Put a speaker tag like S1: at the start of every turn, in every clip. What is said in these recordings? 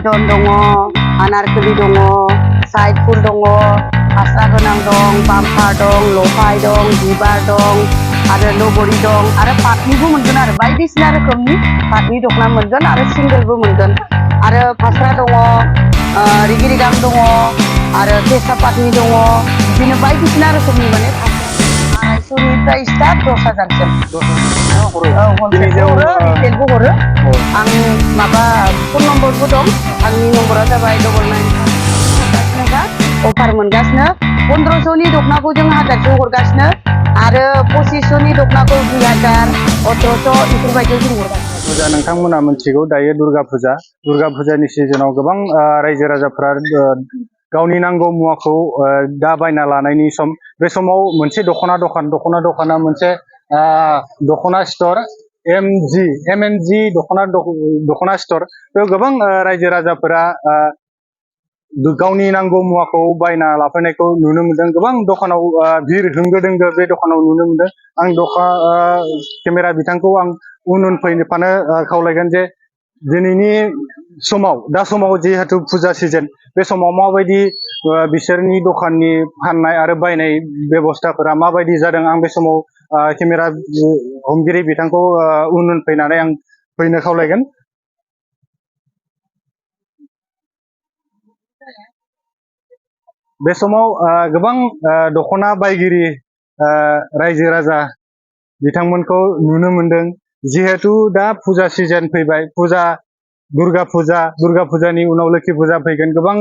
S1: बिदन दङ, आनारकलि दङ, साइड फुल दङ, फास्रा गोनां दं, बाम्पार दं, लफाय दं, बिबार दं, आरो लगरी दं, आरो पाटनिबो मोनगोन आरो बायदिसिना रोखोमनि पाटनि दख'ना मोनगोन आरो सिंगेलबो मोनगोन आरो फास्रा दङ, रिगि रिगां दङ, आरो केसा पाटनि दङ, बिदिनो बायदिसिना रोखोमनि माने 250निफ्राय स्टार्ट 10,000सिम। हलसेलबो हरो, रिटेलबो हरो। आं माबा फन नम्बरबो दं, आंनि नम्बरा जाबाय 99 अफार मोनगासिनो 1500नि दख'नाखौ जों 1000 हरगासिनो आरो 2500नि दख'नाखौ 2000 1800 बेफोरबायदियाव जों हरगासिनो।
S2: फुजा नोंथांमोना मिथिगौ दायो दुर्गा फुजानि सिजनाव गोबां रायजो राजाफ्रा गावनि नांगौ मुवाखौ दा बायना लानायनि सम बे समाव मोनसे दख'ना दखाना मोनसे दख'ना स्टोर MNG दख'ना स्टोर बेयाव गोबां रायजो राजाफोरा गावनि नांगौ मुवाखौ बायना लाफैनायखौ नुनो मोनदों। गोबां दखानाव भिर होंगो दोंगो बे दखानाव नुनो मोनदों। आं केमेरा बिथांखौ आं उन फैफानो खावलायगोन जे दिनैनि समाव जिहेतु फुजा सिजन बे समाव माबायदि बिसोरनि दखाननि फाननाय आरो बायनाय बेबस्थाफोरा माबायदि जादों आं बे समाव केमेरा हमगिरि बिथांखौ उन फैनानै आं फैनो खावलायगोन। बे समाव गोबां दख'ना बायगिरि रायजो राजा बिथांमोनखौ नुनो मोनदों। जिहेतु दा फुजा सिजन फैबाय, दुर्गा फुजानि उनाव लोखि फुजा फैगोन। गोबां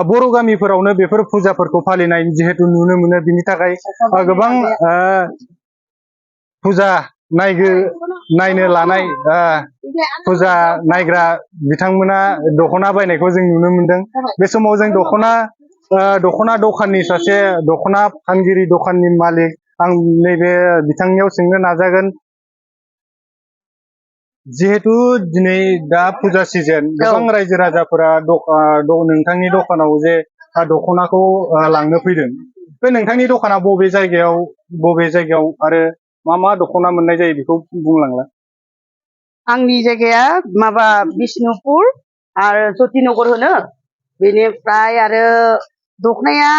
S2: बर' गामिफोरावनो बेफोर फुजाफोरखौ फालिनाय जिहेतु नुनो मोनो। बिनि थाखाय गोबां फुजा नायनो लानाय फुजा नायग्रा बिथांमोना दख'ना बायनायखौ जों नुनो मोनदों। बे समाव जों दख'ना दखाननि सासे दख'ना फानगिरि दखाननि मालिक आं नैबे बिथांनियाव सोंनो नाजागोन। जिहेतु दिनै दा फुजा सिजन गोबां रायजो राजाफोरा नोंथांनि दखानाव जे दख'नाखौ लांनो फैदों, बे नोंथांनि दखाना बबे जायगायाव आरो मा दख'ना मोननाय जायो बेखौ बुंलांला।
S1: आंनि जायगाया माबा बिष्णुपुर आरो जतिनगर होनो। बेनिफ्राय आरो दख'नाया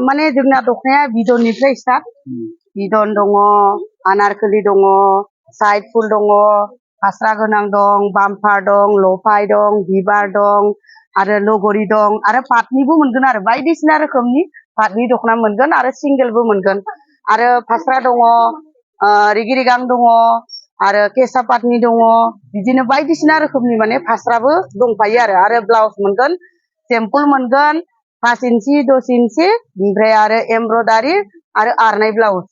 S1: माने जोंना दख'नाया बिदननिफ्राय स्टार्ट। बिदन दङ, आनारकलि दङ, साइड फुल दङ, फास्रा गोनां दं, बाम्पार दं, लफाय दं, बिबार दं, आरो लगरी दं, आरो पाटनिबो मोनगोन आरो बायदिसिना रोखोमनि पाटनि दख'ना मोनगोन आरो सिंगेलबो मोनगोन आरो फास्रा दङ, रिगि रिगां दङ, आरो केसा पाटनि दङ, बिदिनो बायदिसिना रोखोमनि माने फास्राबो दंफायो आरो ब्लाउस मोनगोन, सेम्पुल मोनगोन, 5 इन्सि 10 इन्सि, ओमफ्राय आरो एमब्रयदारि आरो आरनाय ब्लाउस,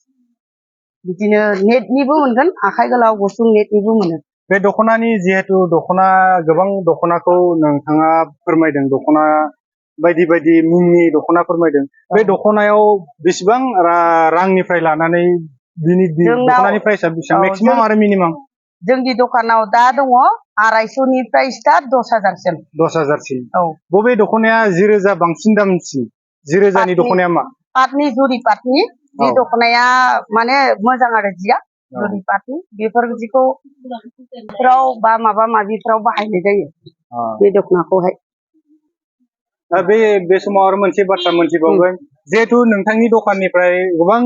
S1: बिदिनो नेटनिबो मोनगोन, आखाइ गोलाव गुसुं नेटनिबो मोनो।
S2: बे दख'नानि जिहेतु गोबां दख'नाखौ नोंथाङा फोरमायदों, दख'ना बायदि मुंनि दख'ना फोरमायदों। बे दख'नायाव बेसेबां रांनिफ्राय लानानै दख'नानि प्राइसआ बेसेबां मेक्सिमाम आरो मिनिमाम?
S1: जोंनि दखानाव दा दङ 250निफ्राय स्टार्ट 10,000सिम।
S2: 10,000सिम।
S1: औ।
S2: बबे दख'नाया 1000 बांसिन दामसिन? 1000नि दख'नाया मा?
S1: पाटनि जुरि पाटनि बे दख'नाया माने मोजां आरो जिया जुरि पाटनि बेफोर जिखौ बा माबा माबिफ्राव बाहायनाय जायो बे दख'नाखौहाय।
S2: बे समाव आरो मोनसे बाथ्रा मोनथिबावगोन, जिहेतु नोंथांनि दखाननिफ्राय गोबां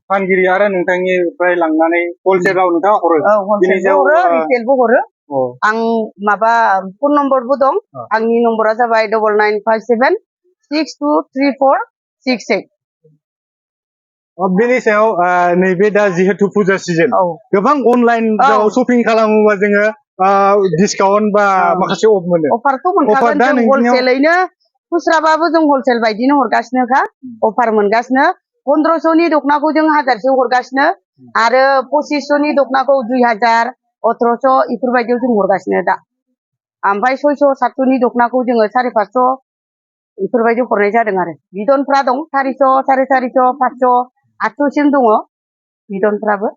S2: फानगिरि आरो नोंथांनिफ्राय लांनानै हलसेलाव नोंथाङा हरो?
S1: हलसेलबो हरो, रिटेलबो हरो। आं माबा फन नम्बरबो दं, आंनि नम्बरा जाबाय 9957623468।
S2: बेनि सायाव नैबे दा जिहेतु फुजा सिजन गोबां अनलाइन शपिं खालामोबा जोङो डिसकाउन्ट बा माखासे अफ मोनो।
S1: अफारखौ मोनखागोन जों हलसेलैनो, खुस्राबाबो जों हलसेल बायदिनो हरगासिनोखा, अफार मोनगासिनो। 1500नि दख'नाखौ जों 1000 हरगासिनो आरो 2500नि दख'नाखौ 2000 1800 बेफोरबायदियाव जों हरगासिनो दा। ओमफ्राय 600 700नि दख'नाखौ जोङो 550 बेफोरबायदि हरनाय जादों आरो बिदनफ्रा दं 400 450 500 800सिम दङ बिदनफ्राबो।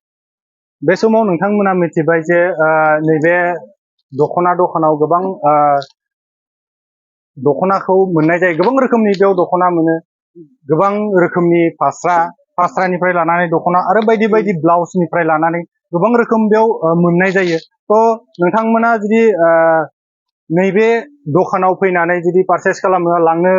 S2: बे समाव नोंथांमोना मिथिबाय जे नैबे दख'ना दखानाव गोबां दख'नाखौ मोननाय जायो, गोबां रोखोमनि बेयाव दख'ना मोनो, गोबां रोखोमनि फास्रानिफ्राय लानानै दख'ना आरो बायदि ब्लाउसनिफ्राय लानानै गोबां रोखोम बेयाव मोननाय जायो। थ' नोंथांमोना जुदि नैबे दखानाव फैनानै जुदि पारचेस खालामनो लांनो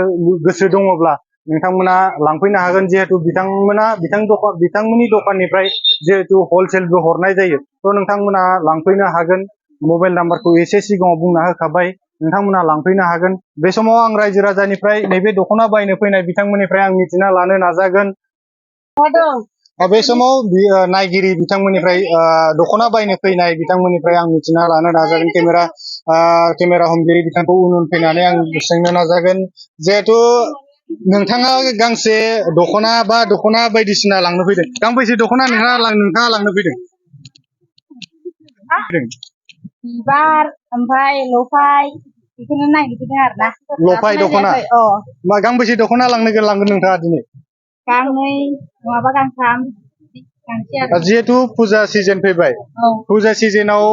S2: गोसो दङब्ला नोंथांमोना लांफैनो हागोन जिहेतु बिथांमोननि दखाननिफ्राय जिहेतु हलसेलबो हरनाय जायो थ' नोंथांमोना लांफैनो हागोन मबाइल नाम्बारखौ एसे सिगाङाव बुंना होखाबाय नोंथांमोना लांफैनो हागोन बे समाव आं रायजो राजानिफ्राय नैबे दख'ना बायनो फैनाय बिथांमोननिफ्राय आं मिथिना लानो नाजागोन बे समाव नायगिरि बिथांमोननिफ्राय दख'ना बायनो फैनाय बिथांमोननिफ्राय आं मिथिना लानो नाजागोन केमेरा हमगिरि बिथांखौ उन फैनानै आं सोंनो नाजागोन जिहेतु नोंथाङा गांसे दख'ना बा दख'ना बायदिसिना लांनो फैदों गांबेसे दख'ना नोंथाङा लांनो फैदों
S3: बिबार ओमफ्राय लफाय बेखौनो नायनो फैदों आरोना
S2: लफाय दख'ना मा गांबेसे दख'ना लांगोन नोंथाङा दिनै
S3: गांनै नङाबा गांथाम गांसे आरो
S2: जिहेतु फुजा सिजन फैबाय फुजा सिजनाव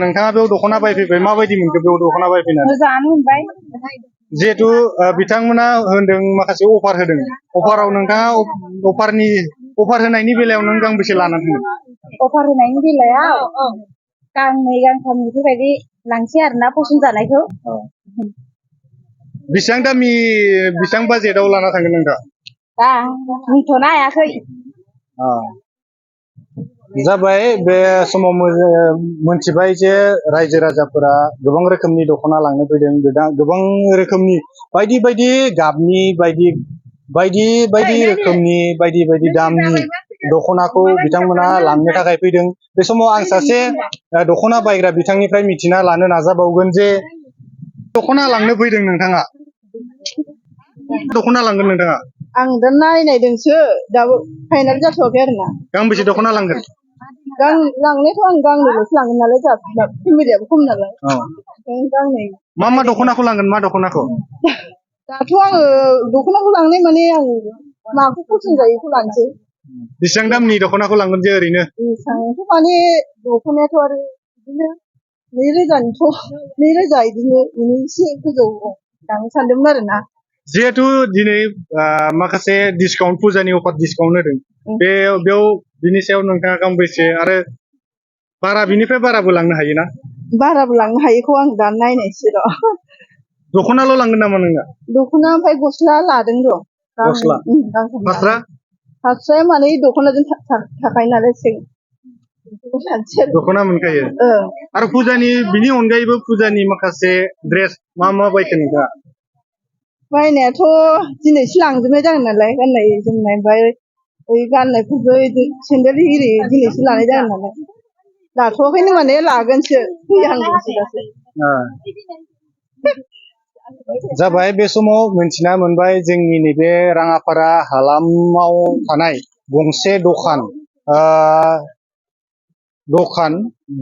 S2: नोंथाङा बेयाव दख'ना बायफैबाय माबायदि मोनखो बेयाव दख'ना बायफैनानै
S3: मोजाङानो मोनबाय
S2: जिहेतु बिथांमोना होनदों माखासे अफार होदों अफाराव नोंथाङा अफार होनायनि बेलायाव नों गांबेसे लानानै थांदों
S3: अफार होनायनि बेलायाव गांनै गांथाम बेफोरबायदि लांसै आरोना फसन जानायखौ
S2: बेसेबां दामि बेसेबां बाजेटाव लाना थांगोन नोंथाङा
S3: दा बुंथ'नो हायाखै
S2: जाबाय बे समाव मोनथिबाय जे रायजो राजाफोरा गोबां रोखोमनि दख'ना लांनो फैदों गोबां रोखोमनि बायदि बायदि गाबनि बायदि रोखोमनि बायदि दामनि दख'नाखौ बिथांमोना लांनो थाखाय फैदों बे समाव आं सासे दख'ना बायग्रा बिथांनिफ्राय मिथिना लानो नाजाबावगोन जे दख'ना लांनो फैदों नोंथाङा दख'ना लांगोन नोंथाङा
S1: आं दा नायनायदोंसो दाबो फाइनाल जाथ'वाखै आरोना
S2: गांबेसे दख'ना लांगोन
S1: लांनायाथ' आं गांनैल'सो लांगोन नालाय जोंहा फेमिलियाबो खम नालाय गांनै
S2: मा दख'नाखौ लांगोन मा दख'नाखौ
S1: दाथ' आङो दख'नाखौ लांनाय माने आं माखौ फसन जायो बेखौ लांसै
S2: बेसेबां दामनि दख'नाखौ लांगोन जे ओरैनो
S1: बेसेबांथ' माने दख'नायाथ' आरो बिदिनो 2000 बिदिनो एसे गोजौ लांनो सानदोंमोन आरोना
S2: जिहेतु दिनै माखासे डिसकाउन्ट फुजानि अफार डिसकाउन्ट होदों बेयाव बिनि सायाव नोंथाङा गांबेसे आरो बिनिफ्राय बाराबो लांनो हायोना
S1: बाराबो लांनो हायोखौ आं दा नायनायसो र'
S2: दख'नाल' लांगोन नामा नोंना
S1: दख'ना ओमफ्राय गस्ला लादों र'
S2: गस्ला
S1: फास्राया माने दख'नाजों थाखायो नालाय
S2: दख'ना मोनखायो आरो फुजानि बिनि अनगायैबो फुजानि माखासे ड्रेस मा बायखो नोंथाङा
S1: बायनायाथ' दिनैसो लांजोबनाय जागोन नालाय गाननाय जोमनाय ओमफ्राय गाननायफोरबो सेन्देल एरि दिनैसो लानाय जागोन नालाय लाथ'वाखैनो माने लागोनसो फैहांदोंसो दासो
S2: जाबाय बे समाव मिथिना मोनबाय जोंनि नैबे राङापारा हालामाव थानाय गंसे दख'ना दखान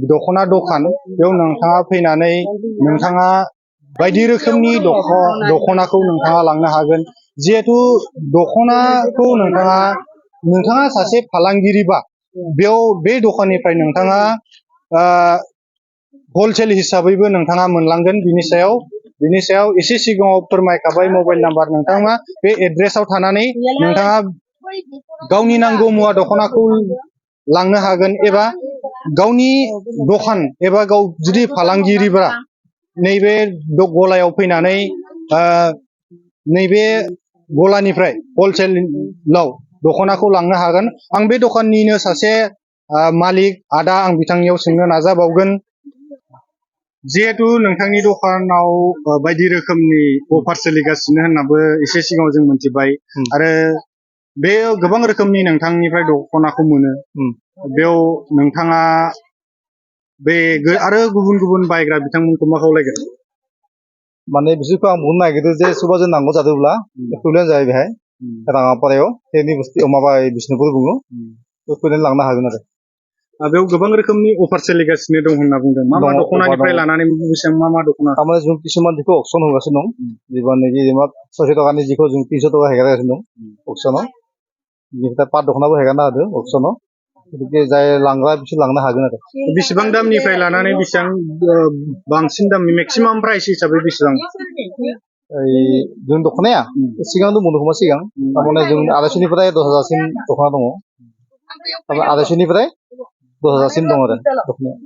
S2: बेयाव नोंथाङा फैनानै नोंथाङा बायदि रोखोमनि दख'नाखौ नोंथाङा लांनो हागोन जिहेतु दख'नाखौ नोंथाङा सासे फालांगिरिबा बेयाव बे दखाननिफ्राय नोंथाङा हलसेल हिसाबैबो नोंथाङा मोनलांगोन बिनि सायाव एसे सिगाङाव फोरमायखाबाय मबाइल नाम्बार नोंथाङा बे एड्रेसाव थानानै नोंथाङा गावनि नांगौ मुवा दख'नाखौ लांनो हागोन एबा गावनि दखान एबा गाव जुदि फालांगिरिबा नैबे गलायाव फैनानै नैबे गलानिफ्राय हलसेलाव दख'नाखौ लांनो हागोन आं बे दखाननिनो सासे मालिक आदा आं बिथांनियाव सोंनो नाजाबावगोन जिहेतु नोंथांनि दखानाव बायदि रोखोमनि अफार सोलिगासिनो होननाबो एसे सिगाङाव जों मोनथिबाय आरो बे गोबां रोखोमनि नोंथांनिफ्राय दख'नाखौ मोनो बेयाव नोंथाङा बे आरो गुबुन बायग्रा बिथांमोनखौ मा खावलायगोन
S4: माने बिसोरखौ आं बुंनो नागिरदों जे सोरबा जों नांगौ जादोंब्ला प्रब्लेम जायो बेहाय राङापारायाव माबा बिष्णुपुर बुङो बेयाव फैनानै लांनो हागोन आरो
S2: बेयाव गोबां रोखोमनि अफार सोलिगासिनो दं होनना बुंदों मा दख'नानिफ्राय लानानै बेसेबां मा दख'ना
S4: थारमाने जों किसुमान जिखौ अक्सन होगासिनो दं जेनेबा 600 टाकानि जिखौ जों 300 टाका हेगारगासिनो दं अक्सनाव बेनिफ्राय पाट दख'नाबो हेगारना होदों अक्सनाव गतिके जाय लांग्रा बिसोर लांनो हागोन आरो
S2: बेसेबां दामनिफ्राय लानानै बेसेबां बांसिन दामनि मेक्सिमाम प्राइस हिसाबै बेसेबां
S4: जों दख'नाया सिगां दंमोन खोमा सिगां थारमाने जों 250निफ्राय 10,000सिम दख'ना दङ थारमाने 250निफ्राय 10,000सिम दङ आरो दख'नाया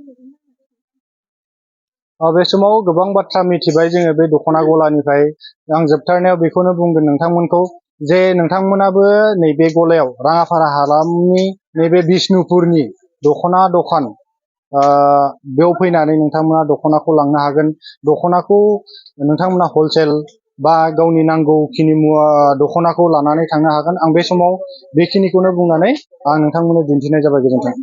S2: बे समाव गोबां बाथ्रा मिथिबाय जोङो बे दख'ना गलानिफ्राय। आं जोबथारनायाव बेखौनो बुंगोन नोंथांमोनखौ जे नोंथांमोनाबो नैबे गलायाव राङापारा हालामनि नैबे बिष्णुपुरनि दख'ना दखान बेयाव फैनानै नोंथांमोना दख'नाखौ लांनो हागोन। दख'नाखौ नोंथांमोना हलसेल बा गावनि नांगौखिनि मुवा दख'नाखौ लानानै थांनो हागोन। आं बे समाव बेखिनिखौनो बुंनानै आं नोंथांमोननो दिन्थिनाय जाबाय। गोजोन्थों।